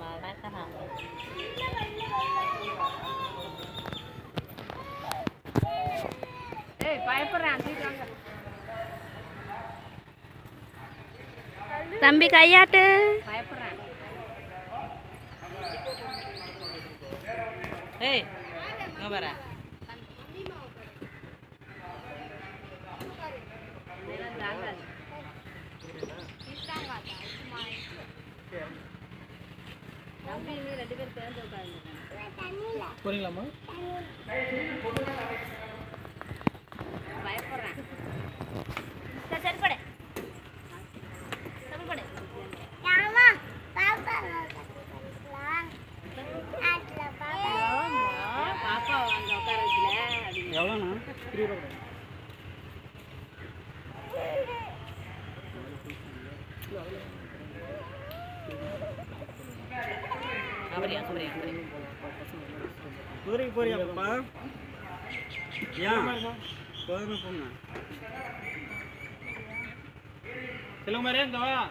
மடக்கறா. ஏய் பயப்படுறேன். தம்பி கையாட்டு. பயப்படுறேன். ஏய் இங்க பாரு. போறீங்களாம்மா? பயப்படுறேன். சரி போடு. சரி போடு. பாப்பா அங்க உட்கார வச்சுல. எவ்வளோண்ணா? 3 ரூபா. அப்படியா அப்படியா. குதிரைக்கு போறியா பாப்பா? ஏன் போதும் போங்க. செல்லுமாரே இந்த வா.